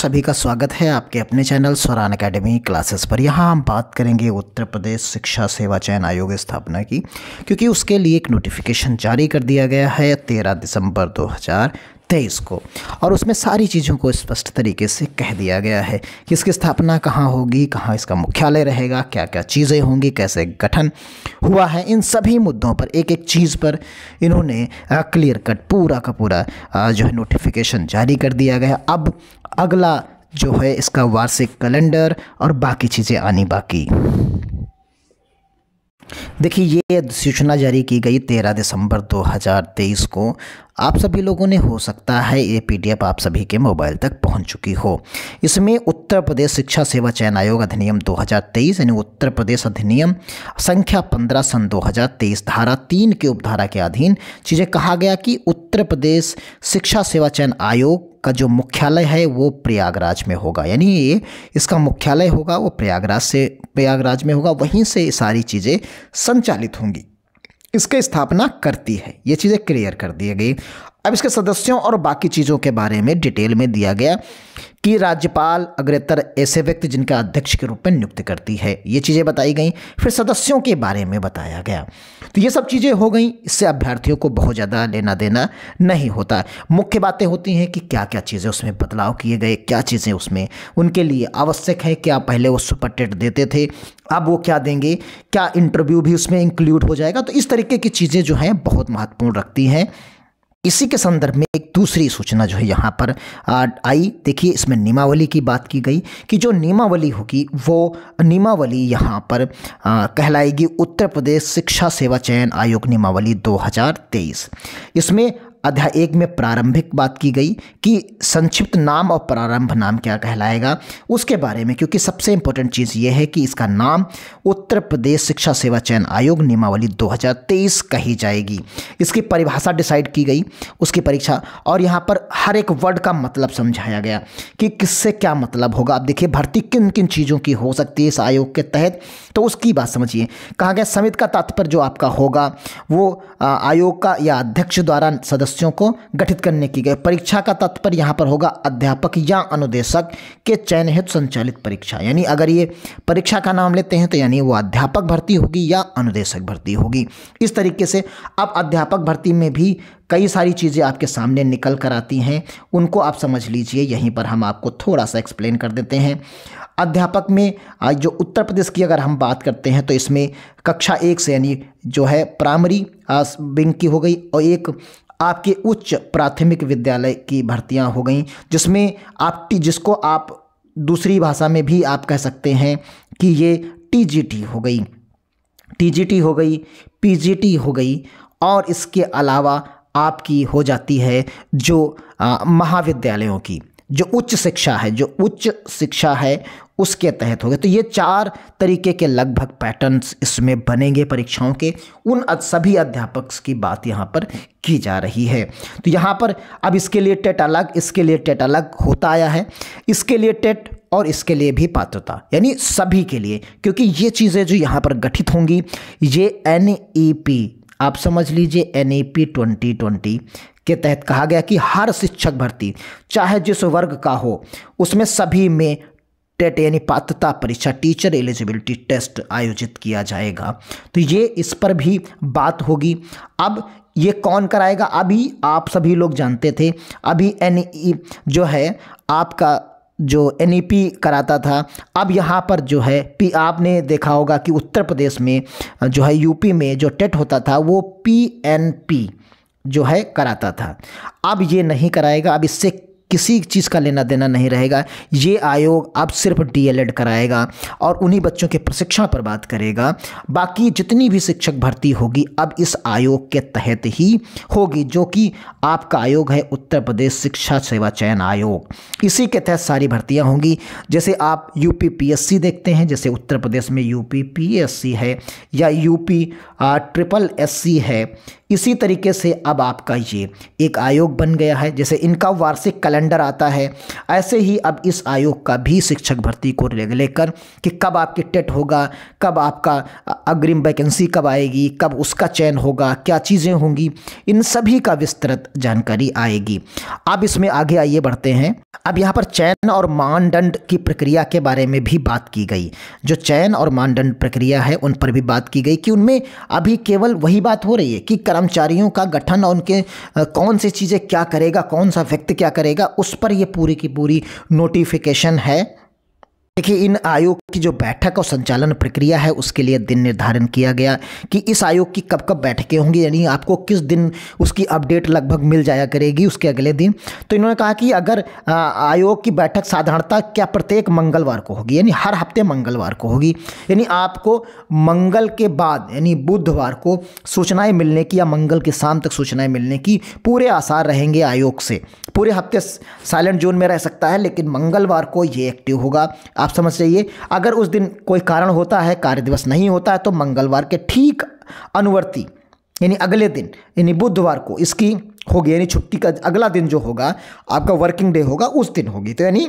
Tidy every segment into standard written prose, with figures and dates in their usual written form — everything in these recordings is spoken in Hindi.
सभी का स्वागत है आपके अपने चैनल स्वरान एकेडमी क्लासेस पर। यहाँ हम बात करेंगे उत्तर प्रदेश शिक्षा सेवा चयन आयोग स्थापना की, क्योंकि उसके लिए एक नोटिफिकेशन जारी कर दिया गया है 13 दिसंबर 2023 को, और उसमें सारी चीज़ों को स्पष्ट तरीके से कह दिया गया है कि इसकी स्थापना कहाँ होगी, कहाँ इसका मुख्यालय रहेगा, क्या क्या चीज़ें होंगी, कैसे गठन हुआ है। इन सभी मुद्दों पर एक एक चीज़ पर इन्होंने क्लियर कट पूरा का पूरा जो है नोटिफिकेशन जारी कर दिया गया। अब अगला जो है इसका वार्षिक कैलेंडर और बाकी चीज़ें आनी बाकी। देखिए, ये सूचना जारी की गई 13 दिसंबर 2023 को। आप सभी लोगों ने, हो सकता है ये पीडीएफ आप सभी के मोबाइल तक पहुंच चुकी हो। इसमें उत्तर प्रदेश शिक्षा सेवा चयन आयोग अधिनियम 2023 यानी उत्तर प्रदेश अधिनियम संख्या 15 सन 2023 धारा 3 के उपधारा के अधीन चीज़ें कहा गया कि उत्तर प्रदेश शिक्षा सेवा चयन आयोग का जो मुख्यालय है वो प्रयागराज में होगा। यानी ये इसका मुख्यालय होगा वो प्रयागराज में होगा, वहीं से सारी चीज़ें संचालित होंगी, इसकी स्थापना करती है। ये चीज़ें क्लियर कर दी गई। अब इसके सदस्यों और बाकी चीज़ों के बारे में डिटेल में दिया गया कि राज्यपाल अग्रेतर ऐसे व्यक्ति जिनका अध्यक्ष के रूप में नियुक्त करती है, ये चीज़ें बताई गई। फिर सदस्यों के बारे में बताया गया। तो ये सब चीज़ें हो गई। इससे अभ्यर्थियों को बहुत ज़्यादा लेना देना नहीं होता। मुख्य बातें होती हैं कि क्या क्या चीज़ें उसमें बदलाव किए गए, क्या चीज़ें उसमें उनके लिए आवश्यक है। क्या पहले वो सुपर टेट देते थे, अब वो क्या देंगे, क्या इंटरव्यू भी उसमें इंक्लूड हो जाएगा। तो इस तरीके की चीज़ें जो हैं बहुत महत्वपूर्ण रखती हैं। इसी के संदर्भ में एक दूसरी सूचना जो है यहाँ पर आई। देखिए, इसमें नियमावली की बात की गई कि जो नियमावली होगी वो नियमावली यहाँ पर कहलाएगी उत्तर प्रदेश शिक्षा सेवा चयन आयोग नियमावली 2023। इसमें अध्याय 1 में प्रारंभिक बात की गई कि संक्षिप्त नाम और प्रारंभ नाम क्या कहलाएगा उसके बारे में, क्योंकि सबसे इंपॉर्टेंट चीज़ ये है कि इसका नाम उत्तर प्रदेश शिक्षा सेवा चयन आयोग नियमावली 2023 कही जाएगी। इसकी परिभाषा डिसाइड की गई, उसकी परीक्षा, और यहाँ पर हर एक वर्ड का मतलब समझाया गया कि किससे क्या मतलब होगा। अब देखिए, भर्ती किन किन चीज़ों की हो सकती है इस आयोग के तहत, तो उसकी बात समझिए। कहा गया समिति का तात्पर्य जो आपका होगा वो आयोग का या अध्यक्ष द्वारा सदस्यों को गठित करने की गई। परीक्षा का तात्पर्य यहाँ पर होगा अध्यापक या अनुदेशक के चयन हेतु संचालित परीक्षा। यानी अगर ये परीक्षा का नाम लेते हैं तो यानी वो अध्यापक भर्ती होगी या अनुदेशक भर्ती होगी। इस तरीके से अब अध्यापक भर्ती में भी कई सारी चीज़ें आपके सामने निकल कर आती हैं, उनको आप समझ लीजिए। यहीं पर हम आपको थोड़ा सा एक्सप्लेन कर देते हैं। अध्यापक में जो उत्तर प्रदेश की अगर हम बात करते हैं तो इसमें कक्षा 1 से यानी जो है प्राइमरी विंग की हो गई, और एक आपके उच्च प्राथमिक विद्यालय की भर्तियां हो गई, जिसको आप दूसरी भाषा में भी आप कह सकते हैं कि ये टीजीटी हो गई, पीजीटी हो गई, और इसके अलावा आपकी हो जाती है जो महाविद्यालयों की जो उच्च शिक्षा है उसके तहत हो गए। तो ये 4 तरीके के लगभग पैटर्न्स इसमें बनेंगे परीक्षाओं के। उन सभी अध्यापक की बात यहाँ पर की जा रही है। तो यहाँ पर अब इसके लिए टेट अलग, इसके लिए टेट अलग होता आया है, इसके लिए टेट और इसके लिए भी पात्रता, यानी सभी के लिए, क्योंकि ये चीज़ें जो यहाँ पर गठित होंगी ये NEP, आप समझ लीजिए NEP 2020 के तहत कहा गया कि हर शिक्षक भर्ती चाहे जिस वर्ग का हो उसमें सभी में टेट यानी पात्रता परीक्षा, टीचर एलिजिबिलिटी टेस्ट आयोजित किया जाएगा। तो ये इस पर भी बात होगी। अब ये कौन कराएगा, अभी आप सभी लोग जानते थे, अभी जो है आपका जो NEP कराता था, अब यहाँ पर जो है आपने देखा होगा कि उत्तर प्रदेश में जो है यूपी में जो टेट होता था वो PNP जो है कराता था। अब ये नहीं कराएगा, अब इससे किसी चीज़ का लेना देना नहीं रहेगा। ये आयोग अब सिर्फ DLED कराएगा और उन्हीं बच्चों के प्रशिक्षण पर बात करेगा। बाकी जितनी भी शिक्षक भर्ती होगी अब इस आयोग के तहत ही होगी, जो कि आपका आयोग है उत्तर प्रदेश शिक्षा सेवा चयन आयोग। इसी के तहत सारी भर्तियां होंगी। जैसे आप UPPSC देखते हैं, जैसे उत्तर प्रदेश में UPPSC है या UPSSC है, इसी तरीके से अब आपका ये एक आयोग बन गया है। जैसे इनका वार्षिक कैलेंडर कैलेंडर आता है, ऐसे ही अब इस आयोग का भी शिक्षक भर्ती को लेकर कि कब आपकी टेट होगा, कब आपका अग्रिम वैकेंसी कब आएगी, कब उसका चयन होगा, क्या चीज़ें होंगी, इन सभी का विस्तृत जानकारी आएगी। अब इसमें आगे आइए बढ़ते हैं। अब यहाँ पर चयन और मानदंड की प्रक्रिया के बारे में भी बात की गई। जो चयन और मानदंड प्रक्रिया है उन पर भी बात की गई कि उनमें अभी केवल वही बात हो रही है कि कर्मचारियों का गठन और उनके कौन सी चीज़ें क्या करेगा, कौन सा व्यक्ति क्या करेगा, उस पर ये पूरी की पूरी नोटिफिकेशन है। देखिए, इन आयोग की जो बैठक और संचालन प्रक्रिया है उसके लिए दिन निर्धारण किया गया कि इस आयोग की कब कब बैठकें होंगी, यानी आपको किस दिन उसकी अपडेट लगभग मिल जाया करेगी उसके अगले दिन। तो इन्होंने कहा कि अगर आयोग की बैठक साधारणतः क्या प्रत्येक मंगलवार को होगी, यानी हर हफ्ते मंगलवार को होगी, यानी आपको मंगल के बाद यानी बुधवार को सूचनाएं मिलने की या मंगल की शाम तक सूचनाएं मिलने की पूरे आसार रहेंगे आयोग से। पूरे हफ्ते साइलेंट जोन में रह सकता है, लेकिन मंगलवार को ये एक्टिव होगा। आप समझ जाइए, अगर उस दिन कोई कारण होता है, कार्य दिवस नहीं होता है, तो मंगलवार के ठीक अनुवर्ती यानी अगले दिन यानी बुधवार को इसकी होगी, यानी छुट्टी का अगला दिन जो होगा आपका वर्किंग डे होगा उस दिन होगी। तो यानी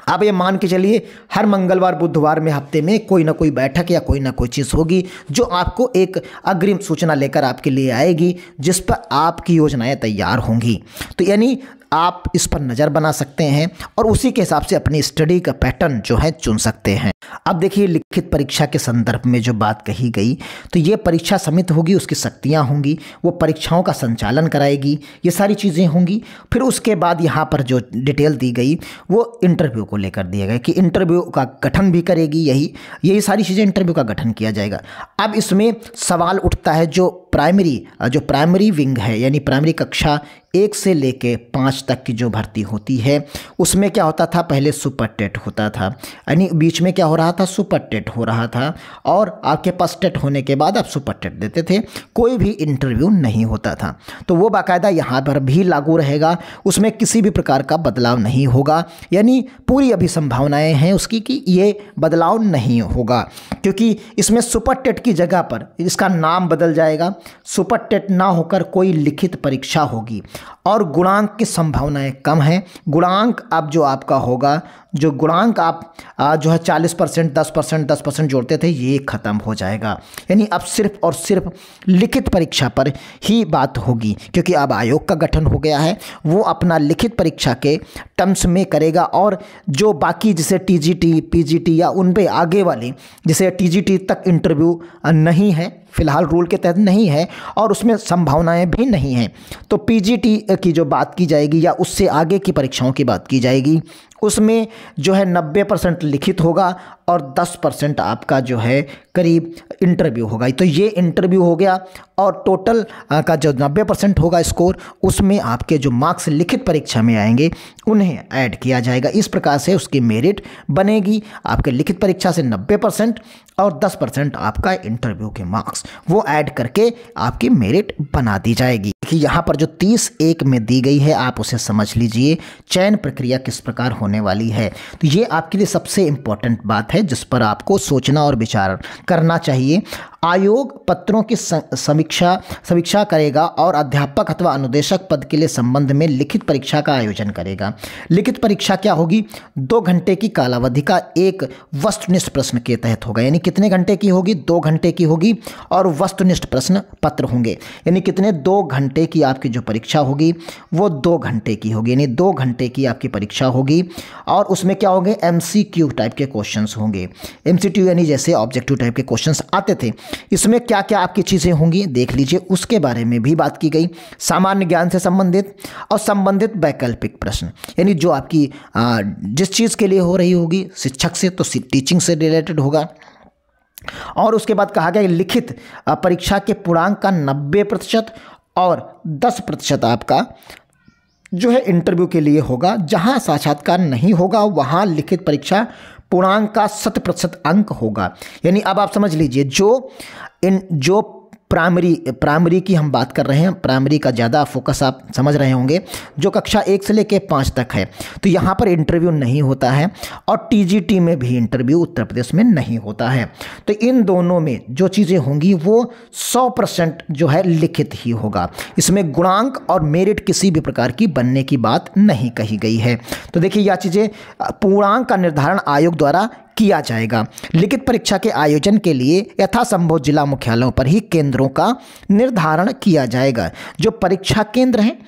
आप ये मान के चलिए हर मंगलवार बुधवार में हफ्ते में कोई ना कोई बैठक या कोई ना कोई चीज़ होगी जो आपको एक अग्रिम सूचना लेकर आपके लिए आएगी, जिस पर आपकी योजनाएं तैयार होंगी। तो यानी आप इस पर नज़र बना सकते हैं और उसी के हिसाब से अपनी स्टडी का पैटर्न जो है चुन सकते हैं। अब देखिए, लिखित परीक्षा के संदर्भ में जो बात कही गई, तो ये परीक्षा समिति होगी, उसकी शक्तियाँ होंगी, वो परीक्षाओं का संचालन कराएगी, ये सारी चीज़ें होंगी। फिर उसके बाद यहाँ पर जो डिटेल दी गई वो इंटरव्यू को लेकर दिया गया कि इंटरव्यू का गठन भी करेगी, यही सारी चीज़ें इंटरव्यू का गठन किया जाएगा। अब इसमें सवाल उठता है जो प्राइमरी विंग है, यानी प्राइमरी कक्षा 1 से लेके 5 तक की जो भर्ती होती है उसमें क्या होता था, पहले सुपर टेट होता था, यानी बीच में क्या हो रहा था, सुपर टेट हो रहा था, और आपके पास टेट होने के बाद आप सुपर टेट देते थे, कोई भी इंटरव्यू नहीं होता था। तो वो बाकायदा यहाँ पर भी लागू रहेगा, उसमें किसी भी प्रकार का बदलाव नहीं होगा, यानी पूरी अभी संभावनाएं हैं उसकी कि ये बदलाव नहीं होगा, क्योंकि इसमें सुपर टेट की जगह पर इसका नाम बदल जाएगा। सुपर टेट ना होकर कोई लिखित परीक्षा होगी और गुणांक की संभावनाएं कम हैं। गुणांक अब जो आपका होगा, जो गुणांक आप जो है 40%, 10% जोड़ते थे, ये ख़त्म हो जाएगा। यानी अब सिर्फ और सिर्फ लिखित परीक्षा पर ही बात होगी, क्योंकि अब आयोग का गठन हो गया है, वो अपना लिखित परीक्षा के टर्म्स में करेगा। और जो बाकी जैसे टीजीटी, पीजीटी या उन पे आगे वाली, जैसे टीजीटी तक इंटरव्यू नहीं है, फिलहाल रूल के तहत नहीं है और उसमें संभावनाएं भी नहीं हैं, तो पीजीटी की जो बात की जाएगी या उससे आगे की परीक्षाओं की बात की जाएगी, उसमें जो है 90% लिखित होगा और 10% आपका जो है करीब इंटरव्यू होगा। तो ये इंटरव्यू हो गया और टोटल का जो 90% होगा स्कोर, उसमें आपके जो मार्क्स लिखित परीक्षा में आएंगे उन्हें ऐड किया जाएगा। इस प्रकार से उसकी मेरिट बनेगी, आपके लिखित परीक्षा से 90% और 10% आपका इंटरव्यू के मार्क्स वो ऐड करके आपकी मेरिट बना दी जाएगी। कि यहाँ पर जो 30(1) में दी गई है आप उसे समझ लीजिए, चयन प्रक्रिया किस प्रकार होने वाली है। तो ये आपके लिए सबसे इम्पोर्टेंट बात है जिस पर आपको सोचना और विचार करना चाहिए। आयोग पत्रों की समीक्षा करेगा और अध्यापक अथवा अनुदेशक पद के लिए संबंध में लिखित परीक्षा का आयोजन करेगा। लिखित परीक्षा क्या होगी, 2 घंटे की कालावधि का एक वस्तुनिष्ठ प्रश्न के तहत होगा। यानी कितने घंटे की होगी, 2 घंटे की होगी और वस्तुनिष्ठ प्रश्न पत्र होंगे। यानी कितने, 2 घंटे की आपकी जो परीक्षा होगी वो 2 घंटे की होगी, यानी 2 घंटे की आपकी परीक्षा होगी। और उसमें क्या होंगे, MCQ टाइप के क्वेश्चंस होंगे। MCQ यानी जैसे ऑब्जेक्टिव टाइप के क्वेश्चंस आते थे, इसमें क्या क्या आपकी चीज़ें होंगी देख लीजिए, उसके बारे में भी बात की गई। सामान्य ज्ञान से संबंधित और संबंधित वैकल्पिक प्रश्न, यानी जो आपकी जिस चीज़ के लिए हो रही होगी, शिक्षक से तो टीचिंग से रिलेटेड होगा। और उसके बाद कहा गया लिखित परीक्षा के पूर्णांक का 90% और 10% आपका जो है इंटरव्यू के लिए होगा। जहां साक्षात्कार नहीं होगा वहां लिखित परीक्षा पूर्णांक का 100% अंक होगा। यानी अब आप समझ लीजिए, जो प्राइमरी की हम बात कर रहे हैं, प्राइमरी का ज़्यादा फोकस आप समझ रहे होंगे, जो कक्षा 1 से लेकर 5 तक है। तो यहाँ पर इंटरव्यू नहीं होता है और टीजीटी में भी इंटरव्यू उत्तर प्रदेश में नहीं होता है। तो इन दोनों में जो चीज़ें होंगी वो 100% जो है लिखित ही होगा। इसमें गुणांक और मेरिट किसी भी प्रकार की बनने की बात नहीं कही गई है। तो देखिए यह चीज़ें पूर्णांक का निर्धारण आयोग द्वारा किया जाएगा। लिखित परीक्षा के आयोजन के लिए यथासंभव जिला मुख्यालयों पर ही केंद्रों का निर्धारण किया जाएगा। जो परीक्षा केंद्र हैं,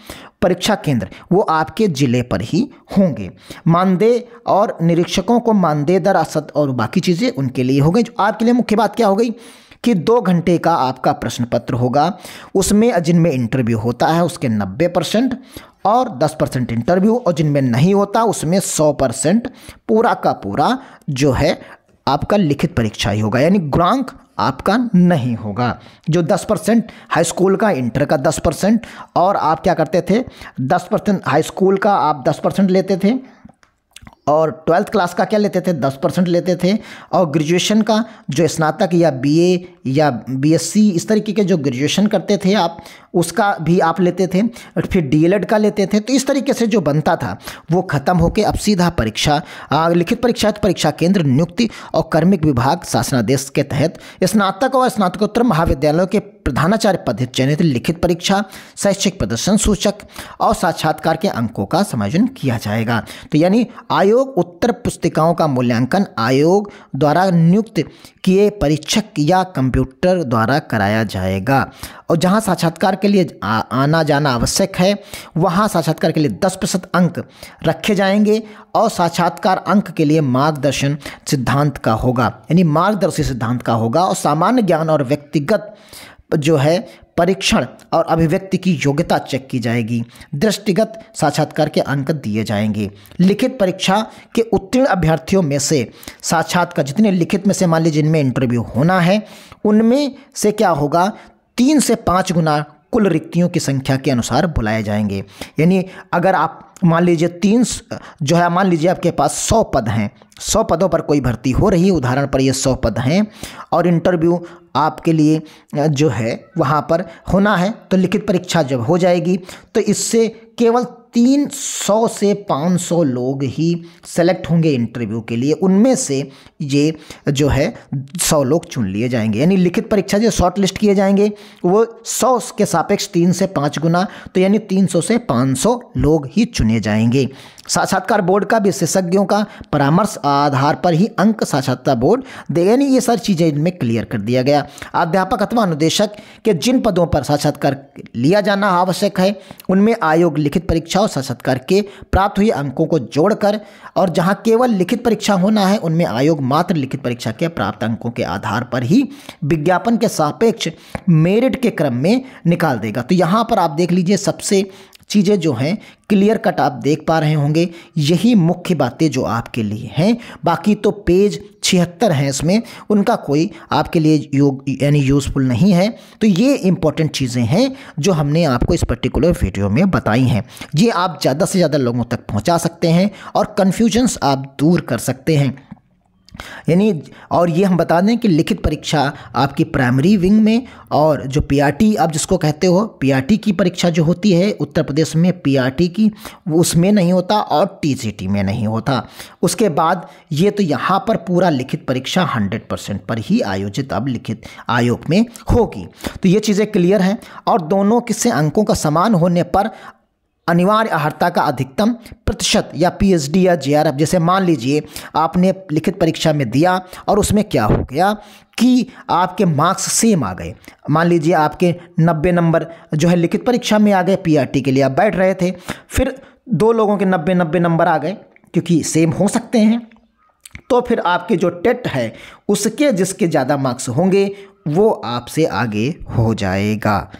परीक्षा केंद्र वो आपके जिले पर ही होंगे। मानदेय और निरीक्षकों को मानदेय दर और बाकी चीज़ें उनके लिए हो गई। जो आपके लिए मुख्य बात क्या हो गई कि 2 घंटे का आपका प्रश्न पत्र होगा, उसमें जिनमें इंटरव्यू होता है उसके 90% और 10% इंटरव्यू, और जिनमें नहीं होता उसमें 100% पूरा का पूरा जो है आपका लिखित परीक्षा ही होगा, यानी गुणांक आपका नहीं होगा। जो 10% हाई स्कूल का, इंटर का 10%, और आप क्या करते थे 10% हाई स्कूल का आप 10% लेते थे और 12th क्लास का क्या लेते थे 10% लेते थे, और ग्रेजुएशन का जो स्नातक या बीए या बीएससी इस तरीके के जो ग्रेजुएशन करते थे आप उसका भी आप लेते थे, और फिर डीएलएड का लेते थे। तो इस तरीके से जो बनता था वो ख़त्म होकर अब सीधा परीक्षा लिखित परीक्षा परीक्षा केंद्र नियुक्ति और कार्मिक विभाग शासनादेश के तहत स्नातक और स्नातकोत्तर महाविद्यालयों के प्रधानाचार्य पद चयनित लिखित परीक्षा, शैक्षिक प्रदर्शन सूचक और साक्षात्कार के अंकों का समायोजन किया जाएगा। तो यानी आयोग उत्तर पुस्तिकाओं का मूल्यांकन आयोग द्वारा नियुक्त किए परीक्षक या कंप्यूटर द्वारा कराया जाएगा, और जहां साक्षात्कार के लिए आना जाना आवश्यक है वहां साक्षात्कार के लिए 10% अंक रखे जाएंगे, और साक्षात्कार अंक के लिए मार्गदर्शन सिद्धांत का होगा, यानी मार्गदर्शी सिद्धांत का होगा, और सामान्य ज्ञान और व्यक्तिगत जो है परीक्षण और अभिव्यक्ति की योग्यता चेक की जाएगी। दृष्टिगत साक्षात्कार के अंक दिए जाएंगे। लिखित परीक्षा के उत्तीर्ण अभ्यर्थियों में से साक्षात्कार जितने लिखित में से मान लीजिए जिनमें इंटरव्यू होना है उनमें से क्या होगा 3 से 5 गुना कुल रिक्तियों की संख्या के अनुसार बुलाए जाएंगे। यानी अगर आप मान लीजिए 3 जो है मान लीजिए आपके पास 100 पद हैं, 100 पदों पर कोई भर्ती हो रही है, उदाहरण पर ये 100 पद हैं और इंटरव्यू आपके लिए जो है वहाँ पर होना है, तो लिखित परीक्षा जब हो जाएगी तो इससे केवल 300 से 500 लोग ही सेलेक्ट होंगे इंटरव्यू के लिए। उनमें से ये जो है 100 लोग चुन लिए जाएंगे, यानी लिखित परीक्षा जो शॉर्ट लिस्ट किए जाएंगे वो 100 के सापेक्ष 3 से 5 गुना, तो यानी 300 से 500 लोग ही चुने जाएंगे। साक्षात्कार बोर्ड का विशेषज्ञों का परामर्श आधार पर ही अंक साक्षात्कार बोर्ड देगा, यानी ये सारी चीज़ें इनमें क्लियर कर दिया गया। अध्यापक अथवा अनुदेशक के जिन पदों पर साक्षात्कार लिया जाना आवश्यक है उनमें आयोग लिखित परीक्षा और साक्षात्कार के प्राप्त हुए अंकों को जोड़कर, और जहां केवल लिखित परीक्षा होना है उनमें आयोग मात्र लिखित परीक्षा के प्राप्त अंकों के आधार पर ही विज्ञापन के सापेक्ष मेरिट के क्रम में निकाल देगा। तो यहाँ पर आप देख लीजिए सबसे चीज़ें जो हैं क्लियर कट आप देख पा रहे होंगे, यही मुख्य बातें जो आपके लिए हैं। बाकी तो पेज 76 हैं, इसमें उनका कोई आपके लिए यानी यूज़फुल नहीं है। तो ये इंपॉर्टेंट चीज़ें हैं जो हमने आपको इस पर्टिकुलर वीडियो में बताई हैं। ये आप ज़्यादा से ज़्यादा लोगों तक पहुंचा सकते हैं और कन्फ्यूजन्स आप दूर कर सकते हैं। यानी और ये हम बता दें कि लिखित परीक्षा आपकी प्राइमरी विंग में, और जो पीआरटी आप जिसको कहते हो पीआरटी की परीक्षा जो होती है उत्तर प्रदेश में पीआरटी की, वो उसमें नहीं होता और टीजीटी में नहीं होता। उसके बाद ये तो यहाँ पर पूरा लिखित परीक्षा 100% पर ही आयोजित अब लिखित आयोग में होगी। तो ये चीज़ें क्लियर हैं, और दोनों किससे अंकों का समान होने पर अनिवार्य अर्हता का अधिकतम प्रतिशत या पीएचडी या जेआरएफ, जैसे मान लीजिए आपने लिखित परीक्षा में दिया और उसमें क्या हो गया कि आपके मार्क्स सेम आ गए, मान लीजिए आपके 90 नंबर जो है लिखित परीक्षा में आ गए, पीआरटी के लिए आप बैठ रहे थे, फिर 2 लोगों के 90 नंबर आ गए क्योंकि सेम हो सकते हैं, तो फिर आपके जो टेट है उसके जिसके ज़्यादा मार्क्स होंगे वो आपसे आगे हो जाएगा।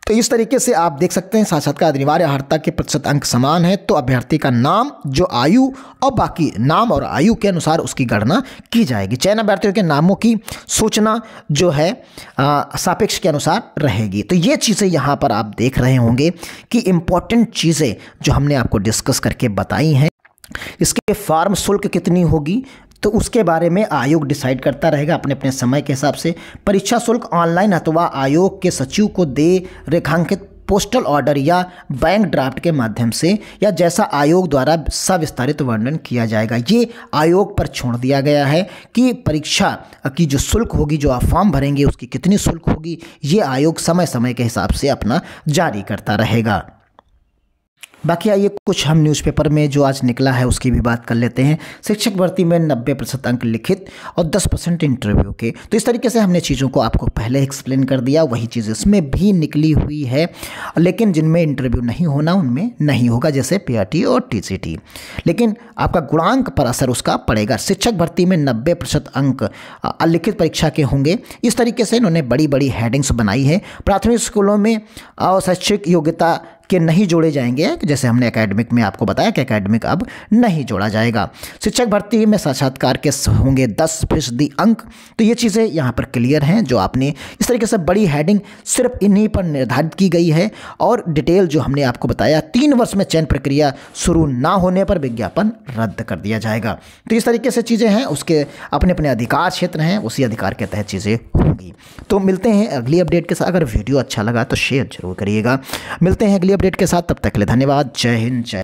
तो इस तरीके से आप देख सकते हैं साक्षात्कार अनिवार्य अर्हता के प्रतिशत अंक समान है तो अभ्यर्थी का नाम जो आयु और बाकी नाम और आयु के अनुसार उसकी गणना की जाएगी। चयन अभ्यर्थियों के नामों की सूचना जो है सापेक्ष के अनुसार रहेगी। तो ये चीज़ें यहाँ पर आप देख रहे होंगे कि इम्पॉर्टेंट चीज़ें जो हमने आपको डिस्कस करके बताई हैं। इसके फार्म शुल्क कितनी होगी तो उसके बारे में आयोग डिसाइड करता रहेगा अपने अपने समय के हिसाब से। परीक्षा शुल्क ऑनलाइन अथवा आयोग के सचिव को दे रेखांकित पोस्टल ऑर्डर या बैंक ड्राफ्ट के माध्यम से या जैसा आयोग द्वारा सविस्तारित वर्णन किया जाएगा। ये आयोग पर छोड़ दिया गया है कि परीक्षा की जो शुल्क होगी, जो आप फॉर्म भरेंगे उसकी कितनी शुल्क होगी, ये आयोग समय समय के हिसाब से अपना जारी करता रहेगा। बाकी आइए कुछ हम न्यूज़पेपर में जो आज निकला है उसकी भी बात कर लेते हैं। शिक्षक भर्ती में 90% अंक लिखित और 10% इंटरव्यू के। तो इस तरीके से हमने चीज़ों को आपको पहले एक्सप्लेन कर दिया, वही चीज़ इसमें भी निकली हुई है, लेकिन जिनमें इंटरव्यू नहीं होना उनमें नहीं होगा, जैसे पीआरटी और टीसीटी। लेकिन आपका गुणांक पर असर उसका पड़ेगा। शिक्षक भर्ती में 90% अंक लिखित परीक्षा के होंगे। इस तरीके से इन्होंने बड़ी बड़ी हेडिंग्स बनाई है। प्राथमिक स्कूलों में शैक्षिक योग्यता के नहीं जोड़े जाएंगे, जैसे हमने एकेडमिक में आपको बताया कि एकेडमिक अब नहीं जोड़ा जाएगा। शिक्षक भर्ती में साक्षात्कार के होंगे 10% अंक। तो ये चीज़ें यहाँ पर क्लियर हैं, जो आपने इस तरीके से बड़ी हेडिंग सिर्फ इन्हीं पर निर्धारित की गई है। और डिटेल जो हमने आपको बताया, 3 वर्ष में चयन प्रक्रिया शुरू ना होने पर विज्ञापन रद्द कर दिया जाएगा। तो इस तरीके से चीज़ें हैं, उसके अपने अपने अधिकार क्षेत्र हैं, उसी अधिकार के तहत चीज़ें होंगी। तो मिलते हैं अगली अपडेट के साथ। अगर वीडियो अच्छा लगा तो शेयर जरूर करिएगा। मिलते हैं अगली अपडेट के साथ, तब तक के लिए धन्यवाद। जय हिंद, जय